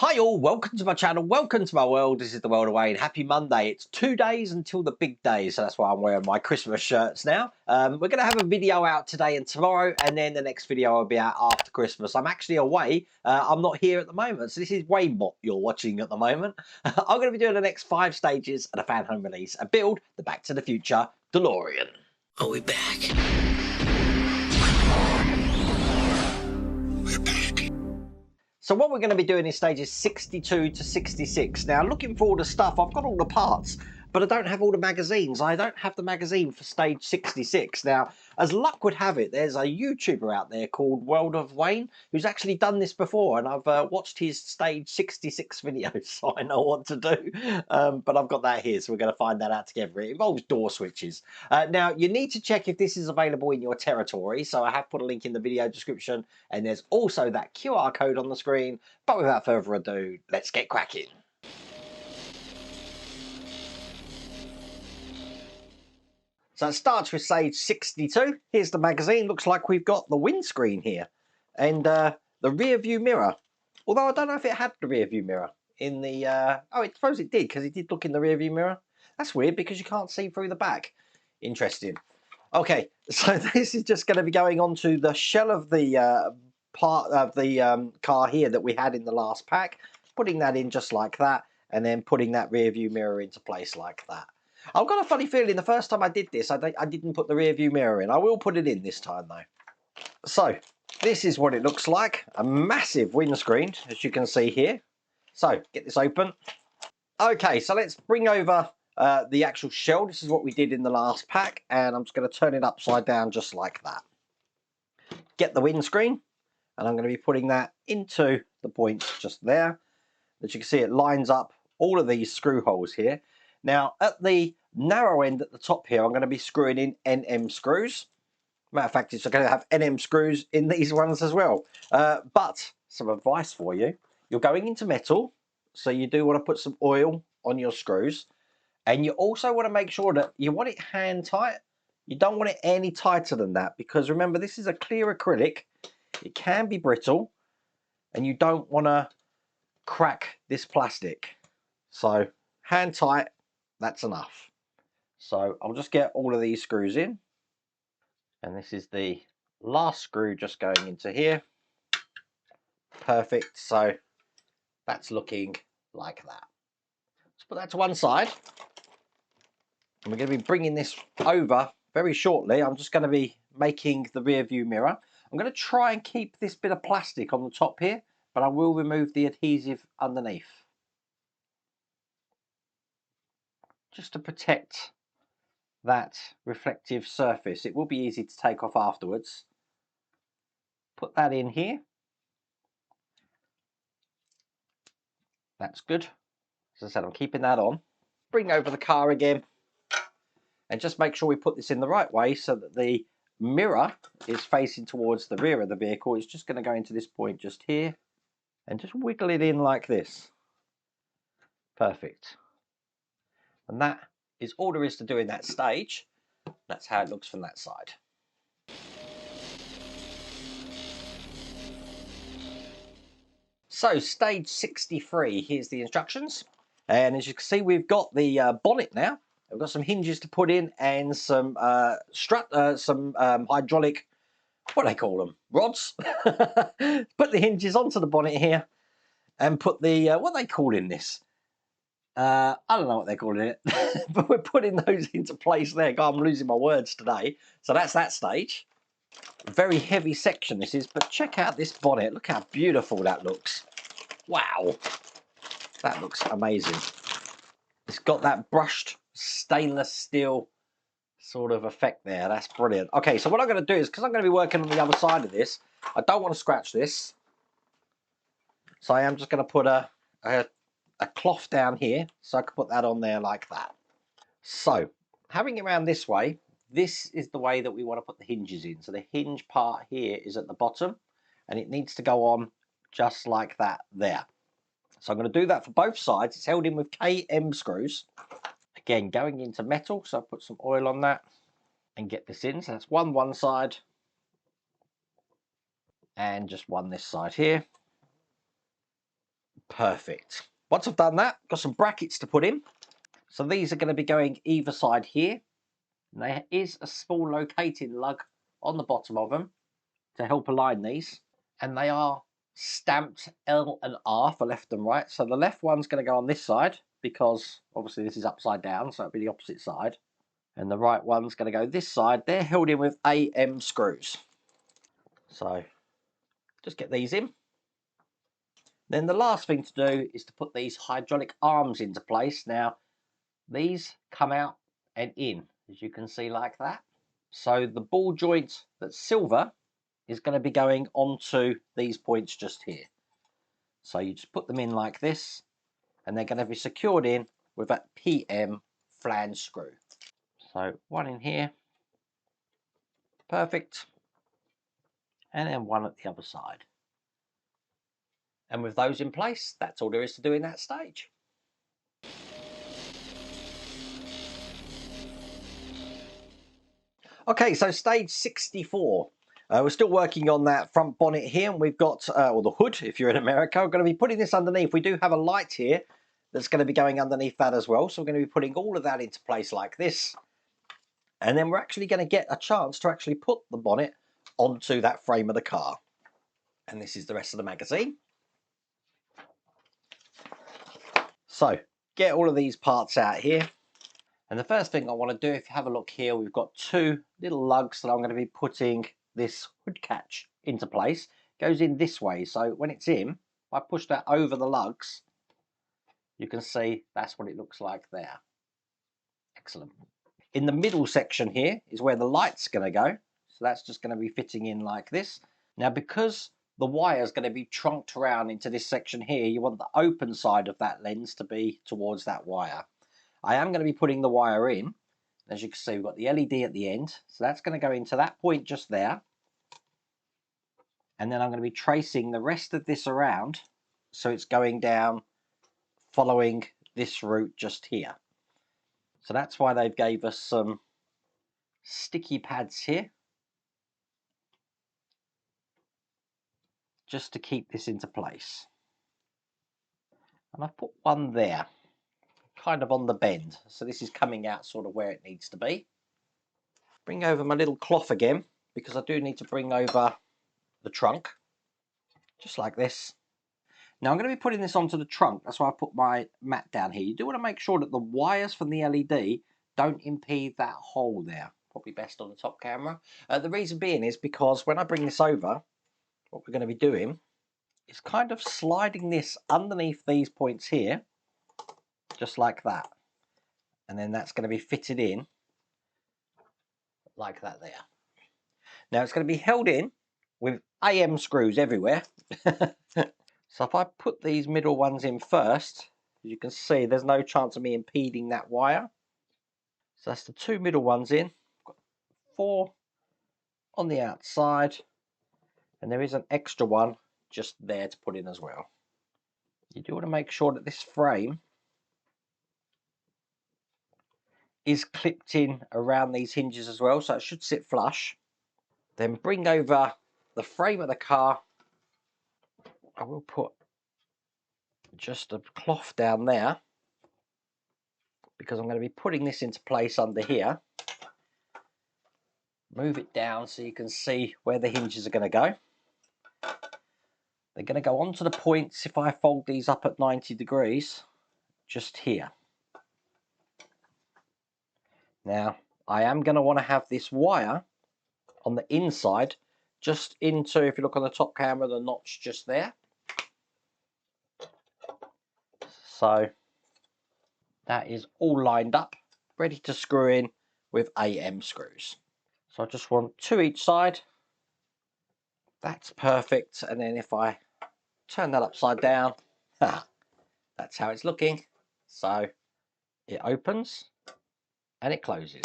Hi all, welcome to my channel, welcome to my world. This is the world of Wayne. Happy Monday. It's 2 days until the big day, so that's why I'm wearing my Christmas shirts now. We're going to have a video out today and tomorrow, and then the next video will be out after Christmas. I'm actually away. I'm not here at the moment, so this is Wayne what you're watching at the moment. I'm going to be doing the next 5 stages of the Fanhome release and build the Back to the Future DeLorean. Are we back? So what we're going to be doing in stages 62 to 66. Now, looking for all the stuff, I've got all the parts, but I don't have all the magazines. I don't have the magazine for stage 66. Now, as luck would have it, there's a YouTuber out there called World of Wayne who's actually done this before, and I've watched his stage 66 videos, so I know what to do. But I've got that here, so we're going to find that out together. It involves door switches. Now, you need to check if this is available in your territory, so I have put a link in the video description, and there's also that QR code on the screen. But without further ado, let's get cracking. So it starts with stage 62. Here's the magazine. Looks like we've got the windscreen here and the rear view mirror. Although I don't know if it had the rear view mirror in the... oh, I suppose it did, because it did look in the rear view mirror. That's weird because you can't see through the back. Interesting. Okay, so this is just going to be going onto the shell of the part of the car here that we had in the last pack. Putting that in just like that, and then putting that rear view mirror into place like that. I've got a funny feeling the first time I did this, I didn't put the rear view mirror in. I will put it in this time though. So this is what it looks like. A massive windscreen, as you can see here. So get this open. Okay, so let's bring over the actual shell. This is what we did in the last pack, and I'm just going to turn it upside down just like that. Get the windscreen, and I'm going to be putting that into the points just there. As you can see, it lines up all of these screw holes here. Now, at the narrow end at the top here, I'm going to be screwing in NM screws. Matter of fact, it's going to have NM screws in these ones as well. But some advice for you. You're going into metal, so you do want to put some oil on your screws. And you also want to make sure that you want it hand tight. You don't want it any tighter than that, because remember, this is a clear acrylic. It can be brittle, and you don't want to crack this plastic. So hand tight. That's enough. So I'll just get all of these screws in, and this is the last screw just going into here. Perfect. So that's looking like that. Let's put that to one side, and we're going to be bringing this over very shortly. I'm just going to be making the rear view mirror. I'm going to try and keep this bit of plastic on the top here, but I will remove the adhesive underneath, just to protect that reflective surface. It will be easy to take off afterwards. Put that in here. That's good. As I said, I'm keeping that on. Bring over the car again, and just make sure we put this in the right way so that the mirror is facing towards the rear of the vehicle. It's just going to go into this point just here, and just wiggle it in like this. Perfect. And that is all there is to do in that stage. That's how it looks from that side. So stage 63, here's the instructions. And as you can see, we've got the bonnet now. We've got some hinges to put in, and some hydraulic, what do they call them? Rods. Put the hinges onto the bonnet here, and put the, what are they calling this? I don't know what they're calling it, but we're putting those into place there. God, I'm losing my words today. So that's that stage. Very heavy section this is, but check out this bonnet. Look how beautiful that looks. Wow, that looks amazing. It's got that brushed stainless steel sort of effect there. That's brilliant. Okay, so what I'm going to do is, because I'm going to be working on the other side of this, I don't want to scratch this, so I am just going to put a cloth down here, so I can put that on there like that. So having it around this way, this is the way that we want to put the hinges in. So the hinge part here is at the bottom, and it needs to go on just like that there. So I'm going to do that for both sides. It's held in with KM screws. Again, going into metal, so I'll put some oil on that and get this in. So that's one side, and just one this side here. Perfect. Once I've done that, got some brackets to put in. So these are going to be going either side here. And there is a small locating lug on the bottom of them to help align these. And they are stamped L and R for left and right. So the left one's going to go on this side because obviously this is upside down, so it'll be the opposite side. And the right one's going to go this side. They're held in with AM screws. So just get these in. Then the last thing to do is to put these hydraulic arms into place. Now, these come out and in, as you can see, like that. So the ball joint that's silver is going to be going onto these points just here. So you just put them in like this, and they're going to be secured in with that PM flange screw. So one in here, perfect, and then one at the other side. And with those in place, that's all there is to do in that stage. Okay, so stage 64. We're still working on that front bonnet here, and we've got, or the hood if you're in America. We're going to be putting this underneath. We do have a light here that's going to be going underneath that as well. So we're going to be putting all of that into place like this. And then we're actually going to get a chance to actually put the bonnet onto that frame of the car. And this is the rest of the magazine. So get all of these parts out here. And the first thing I want to do, if you have a look here, we've got two little lugs that I'm going to be putting this hood catch into place. It goes in this way, so when it's in, if I push that over the lugs, you can see that's what it looks like there. Excellent. In the middle section here is where the light's going to go, so that's just going to be fitting in like this. Now, because the wire is going to be trunked around into this section here, you want the open side of that lens to be towards that wire. I am going to be putting the wire in. As you can see, we've got the LED at the end, so that's going to go into that point just there. And then I'm going to be tracing the rest of this around, so it's going down following this route just here. So that's why they've gave us some sticky pads here, just to keep this into place. And I've put one there, kind of on the bend, so this is coming out sort of where it needs to be. Bring over my little cloth again, because I do need to bring over the trunk, just like this. Now I'm going to be putting this onto the trunk, that's why I put my mat down here. You do want to make sure that the wires from the LED don't impede that hole there. Probably best on the top camera. The reason being is because when I bring this over, what we're going to be doing is kind of sliding this underneath these points here, just like that. And then that's going to be fitted in like that there. Now it's going to be held in with AM screws everywhere. So if I put these middle ones in first, as you can see, there's no chance of me impeding that wire. So that's the two middle ones in. Got 4 on the outside, and there is an extra one just there to put in as well. You do want to make sure that this frame is clipped in around these hinges as well, so it should sit flush. Then bring over the frame of the car. I will put just a cloth down there, because I'm going to be putting this into place under here. Move it down so you can see where the hinges are going to go. They're going to go onto the points, if I fold these up at 90 degrees, just here. Now, I am going to want to have this wire on the inside, just into, if you look on the top camera, the notch just there. So that is all lined up, ready to screw in with AM screws. So I just want 2 each side. That's perfect. And then if I turn that upside down, that's how it's looking. So it opens and it closes.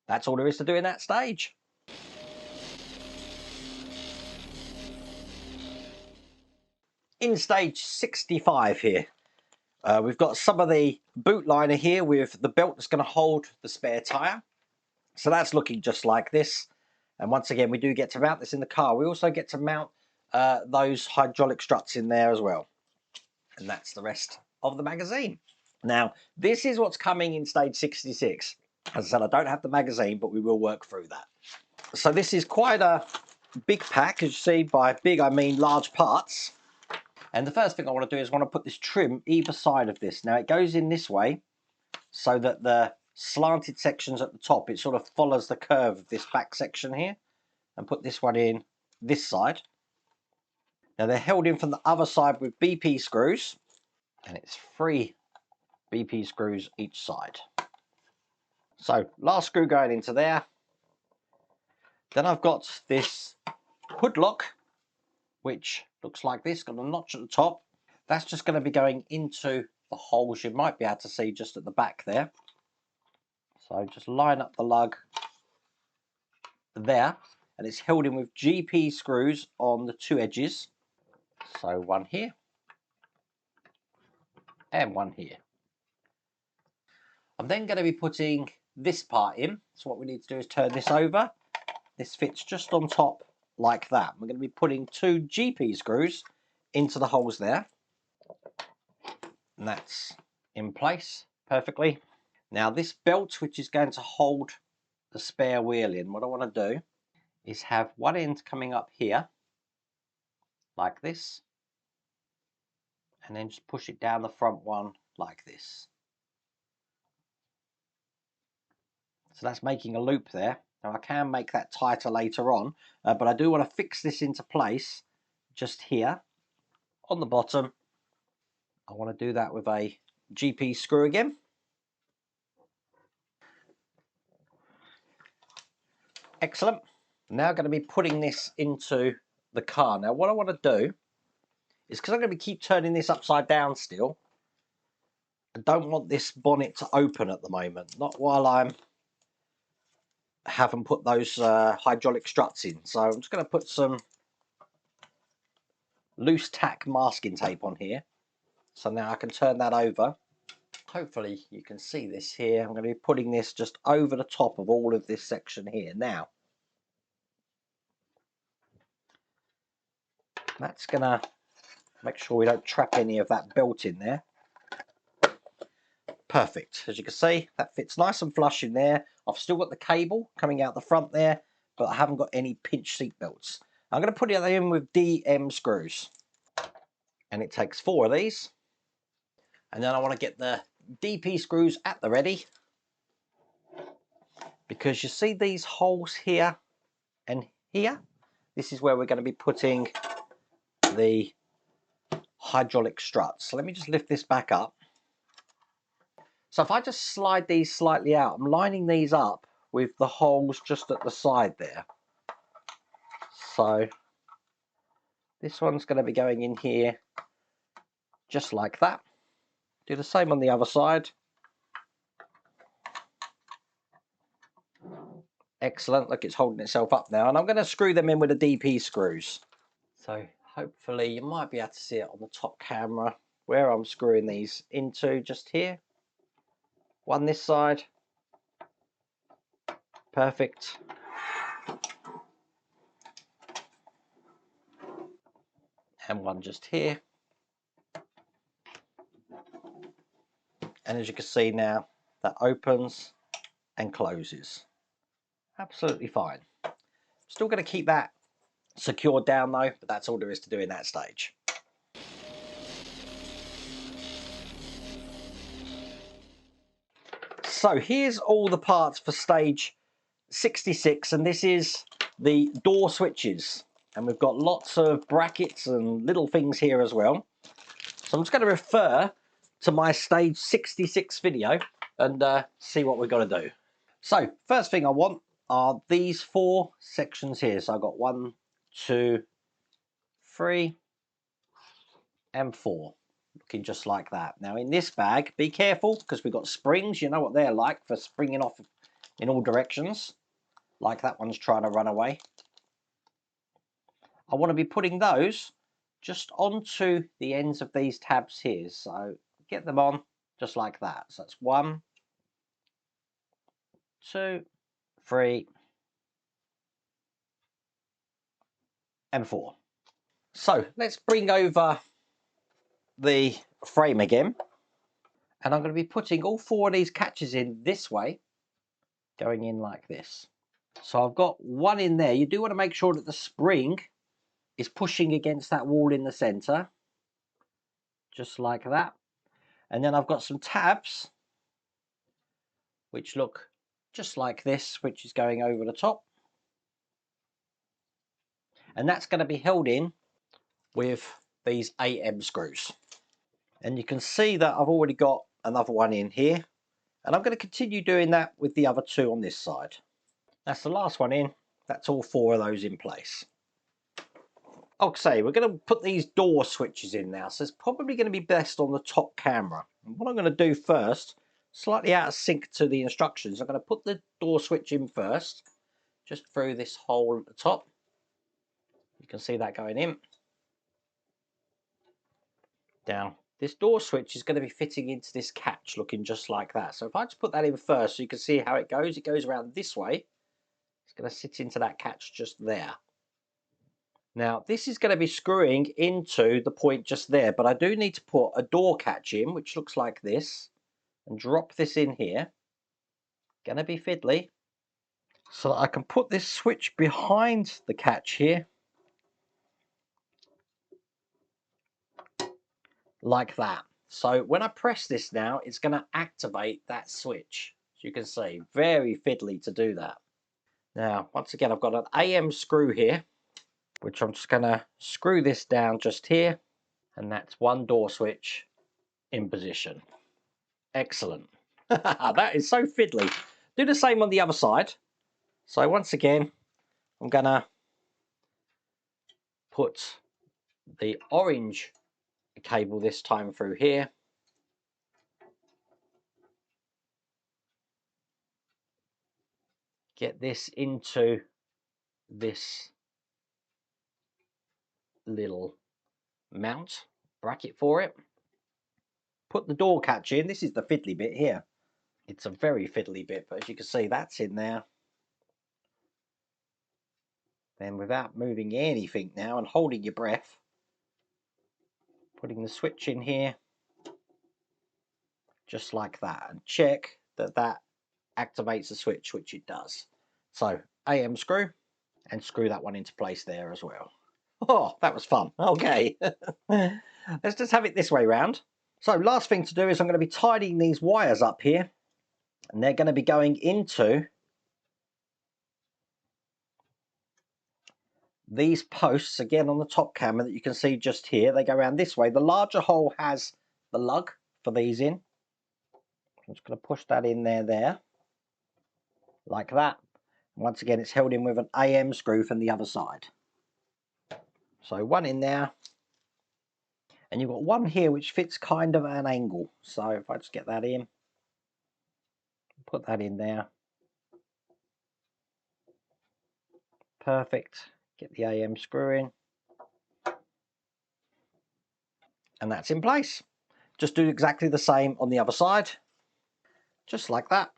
That's all there is to do in that stage. In stage 65 here, we've got some of the boot liner here with the belt that's going to hold the spare tyre. So that's looking just like this. And once again, we do get to mount this in the car. We also get to mount those hydraulic struts in there as well. And that's the rest of the magazine. Now, this is what's coming in stage 66. As I said, I don't have the magazine, but we will work through that. So this is quite a big pack, as you see. By big, I mean large parts. And the first thing I want to do is I want to put this trim either side of this. Now, it goes in this way so that the slanted sections at the top, it sort of follows the curve of this back section here. And put this one in this side. Now, they're held in from the other side with BP screws. And it's 3 BP screws each side. So, last screw going into there. Then I've got this hood lock, which looks like this, got a notch at the top. That's just going to be going into the holes you might be able to see just at the back there. So just line up the lug there, and it's held in with GP screws on the 2 edges. So one here, and one here. I'm then going to be putting this part in. So what we need to do is turn this over. This fits just on top like that. We're going to be putting 2 GP screws into the holes there. And that's in place perfectly. Now this belt, which is going to hold the spare wheel in, what I want to do is have one end coming up here like this, and then just push it down the front one like this. So that's making a loop there. Now I can make that tighter later on, but I do want to fix this into place just here on the bottom. I want to do that with a GP screw again. Excellent. Now going to be putting this into the car. Now what I want to do is, because I'm going to keep turning this upside down still, I don't want this bonnet to open at the moment. Not while I haven't put those hydraulic struts in. So I'm just going to put some loose tack masking tape on here. So now I can turn that over. Hopefully you can see this here. I'm going to be putting this just over the top of all of this section here. Now, that's going to make sure we don't trap any of that belt in there. Perfect. As you can see, that fits nice and flush in there. I've still got the cable coming out the front there, but I haven't got any pinch seat belts. I'm going to put it in with DM screws. And it takes 4 of these. And then I want to get the DP screws at the ready, because you see these holes here and here? This is where we're going to be putting the hydraulic struts. So let me just lift this back up. So if I just slide these slightly out, I'm lining these up with the holes just at the side there. So this one's going to be going in here just like that. Do the same on the other side. Excellent. Look, it's holding itself up now. And I'm going to screw them in with the DP screws. So hopefully you might be able to see it on the top camera where I'm screwing these into, just here. One this side. Perfect. And one just here. And as you can see now, that opens and closes. Absolutely fine. Still going to keep that secured down though, but that's all there is to do in that stage. So here's all the parts for stage 66, and this is the door switches. And we've got lots of brackets and little things here as well. So I'm just going to refer to my stage 66 video and see what we've got to do. So first thing I want are these 4 sections here. So I've got 1, 2, 3 and 4, looking just like that. Now in this bag, be careful because we've got springs. You know what they're like for springing off in all directions, like that one's trying to run away. I want to be putting those just onto the ends of these tabs here. So get them on just like that. So that's 1, 2, 3 and 4. So let's bring over the frame again, and I'm going to be putting all 4 of these catches in this way, going in like this. So I've got one in there. You do want to make sure that the spring is pushing against that wall in the center, just like that. And then I've got some tabs which look just like this, which is going over the top, and that's going to be held in with these AM screws. And you can see that I've already got another one in here, and I'm going to continue doing that with the other 2 on this side. That's the last one in. That's all 4 of those in place. Okay, we're going to put these door switches in now, so it's probably going to be best on the top camera. And what I'm going to do first, slightly out of sync to the instructions, I'm going to put the door switch in first, just through this hole at the top. You can see that going in. Now, this door switch is going to be fitting into this catch, looking just like that. So if I just put that in first so you can see how it goes around this way. It's going to sit into that catch just there. Now, this is going to be screwing into the point just there, but I do need to put a door catch in, which looks like this, and drop this in here. Going to be fiddly. So that I can put this switch behind the catch here, like that. So when I press this now, it's going to activate that switch. As you can see, very fiddly to do that. Now, once again, I've got an AM screw here, which I'm just going to screw this down just here, and that's one door switch in position. Excellent. That is so fiddly. Do the same on the other side. So once again, I'm going to put the orange cable this time through here. Get this into this little mount bracket for it. Put the door catch in. This is the fiddly bit here. It's a very fiddly bit, but as you can see, that's in there. Then without moving anything now and holding your breath, putting the switch in here, just like that, and check that that activates the switch, which it does. So AM screw, and screw that one into place there as well. Oh, that was fun. Okay. Let's just have it this way round. So last thing to do is I'm going to be tidying these wires up here, and they're going to be going into these posts again on the top camera that you can see just here. They go around this way. The larger hole has the lug for these in. I'm just going to push that in there, like that. Once again, it's held in with an AM screw from the other side. So one in there, and you've got one here which fits kind of at an angle. So if I just get that in, put that in there. Perfect. Get the AM screw in. And that's in place. Just do exactly the same on the other side. Just like that.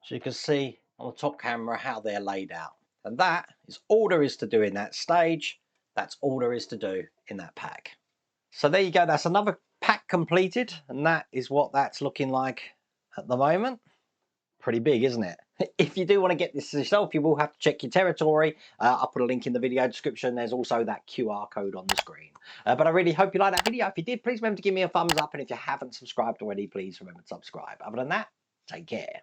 So you can see on the top camera how they're laid out. And that is all there is to do in that stage. That's all there is to do in that pack. So there you go. That's another pack completed. And that is what that's looking like at the moment. Pretty big, isn't it? If you do want to get this yourself, you will have to check your territory. I'll put a link in the video description. There's also that QR code on the screen. But I really hope you liked that video. If you did, please remember to give me a thumbs up. And if you haven't subscribed already, please remember to subscribe. Other than that, take care.